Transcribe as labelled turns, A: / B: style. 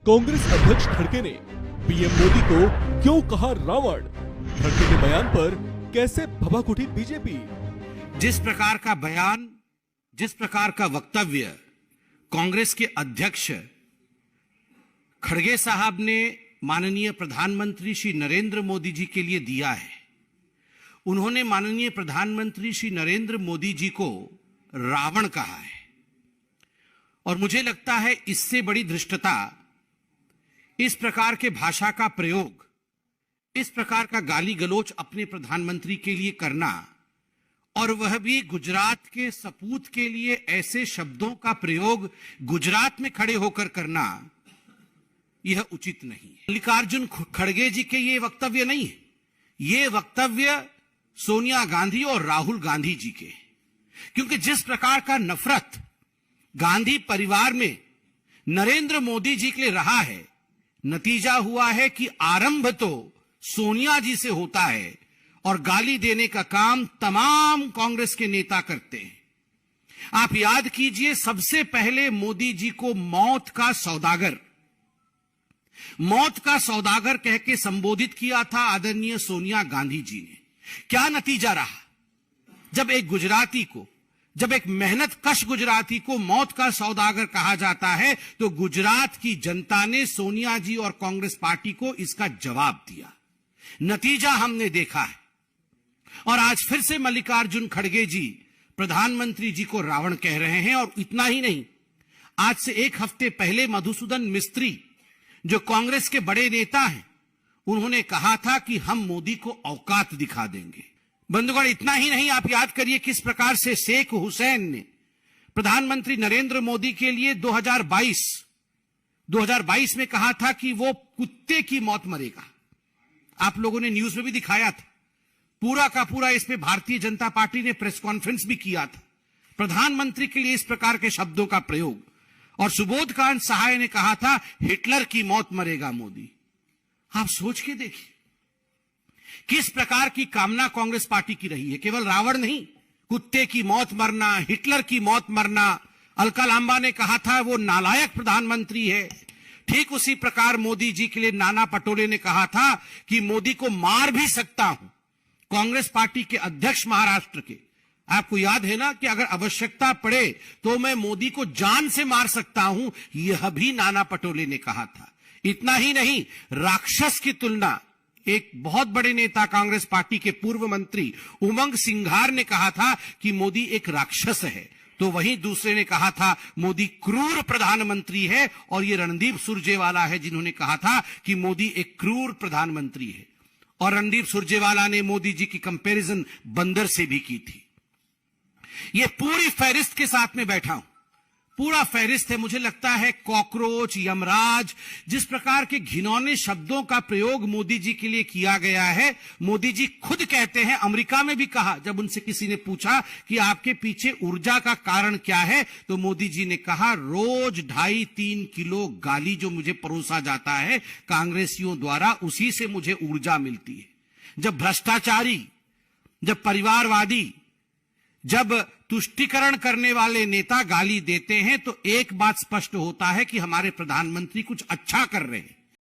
A: कांग्रेस अध्यक्ष खड़गे ने पीएम मोदी को क्यों कहा रावण? खड़गे के बयान पर कैसे भभक उठी बीजेपी?
B: जिस प्रकार का बयान, जिस प्रकार का वक्तव्य कांग्रेस के अध्यक्ष खड़गे साहब ने माननीय प्रधानमंत्री श्री नरेंद्र मोदी जी के लिए दिया है, उन्होंने माननीय प्रधानमंत्री श्री नरेंद्र मोदी जी को रावण कहा है। और मुझे लगता है इससे बड़ी धृष्टता, इस प्रकार के भाषा का प्रयोग, इस प्रकार का गाली गलोच अपने प्रधानमंत्री के लिए करना, और वह भी गुजरात के सपूत के लिए ऐसे शब्दों का प्रयोग गुजरात में खड़े होकर करना, यह उचित नहीं है। मल्लिकार्जुन खड़गे जी के ये वक्तव्य नहीं है, ये वक्तव्य सोनिया गांधी और राहुल गांधी जी के। क्योंकि जिस प्रकार का नफरत गांधी परिवार में नरेंद्र मोदी जी के लिए रहा है, नतीजा हुआ है कि आरंभ तो सोनिया जी से होता है और गाली देने का काम तमाम कांग्रेस के नेता करते हैं। आप याद कीजिए, सबसे पहले मोदी जी को मौत का सौदागर कह के संबोधित किया था आदरणीय सोनिया गांधी जी ने। क्या नतीजा रहा? जब एक मेहनत कश गुजराती को मौत का सौदागर कहा जाता है, तो गुजरात की जनता ने सोनिया जी और कांग्रेस पार्टी को इसका जवाब दिया। नतीजा हमने देखा है। और आज फिर से मल्लिकार्जुन खड़गे जी प्रधानमंत्री जी को रावण कह रहे हैं। और इतना ही नहीं, आज से एक हफ्ते पहले मधुसूदन मिस्त्री, जो कांग्रेस के बड़े नेता हैं, उन्होंने कहा था कि हम मोदी को औकात दिखा देंगे। बंधुगण, इतना ही नहीं, आप याद करिए किस प्रकार से शेख हुसैन ने प्रधानमंत्री नरेंद्र मोदी के लिए 2022 में कहा था कि वो कुत्ते की मौत मरेगा। आप लोगों ने न्यूज में भी दिखाया था। पूरा का पूरा इस पे भारतीय जनता पार्टी ने प्रेस कॉन्फ्रेंस भी किया था। प्रधानमंत्री के लिए इस प्रकार के शब्दों का प्रयोग। और सुबोधकांत सहाय ने कहा था हिटलर की मौत मरेगा मोदी। आप सोच के देखिए किस प्रकार की कामना कांग्रेस पार्टी की रही है। केवल रावण नहीं, कुत्ते की मौत मरना, हिटलर की मौत मरना। अलका लांबा ने कहा था वो नालायक प्रधानमंत्री है। ठीक उसी प्रकार मोदी जी के लिए नाना पटोले ने कहा था कि मोदी को मार भी सकता हूं। कांग्रेस पार्टी के अध्यक्ष महाराष्ट्र के, आपको याद है ना कि अगर आवश्यकता पड़े तो मैं मोदी को जान से मार सकता हूं, यह भी नाना पटोले ने कहा था। इतना ही नहीं, राक्षस की तुलना एक बहुत बड़े नेता कांग्रेस पार्टी के पूर्व मंत्री उमंग सिंघार ने कहा था कि मोदी एक राक्षस है। तो वहीं दूसरे ने कहा था मोदी क्रूर प्रधानमंत्री है। और ये रणदीप सुरजेवाला है जिन्होंने कहा था कि मोदी एक क्रूर प्रधानमंत्री है। और रणदीप सुरजेवाला ने मोदी जी की कंपैरिजन बंदर से भी की थी। ये पूरी फहरिस्त के साथ में बैठा हूं, पूरा फहरिस्त है। मुझे लगता है कॉकरोच, यमराज, जिस प्रकार के घिनौने शब्दों का प्रयोग मोदी जी के लिए किया गया है। मोदी जी खुद कहते हैं, अमेरिका में भी कहा, जब उनसे किसी ने पूछा कि आपके पीछे ऊर्जा का कारण क्या है, तो मोदी जी ने कहा रोज 2.5-3 किलो गाली जो मुझे परोसा जाता है कांग्रेसियों द्वारा, उसी से ऊर्जा मिलती है। जब भ्रष्टाचारी, जब परिवारवादी, जब तुष्टीकरण करने वाले नेता गाली देते हैं, तो एक बात स्पष्ट होता है कि हमारे प्रधानमंत्री कुछ अच्छा कर रहे हैं।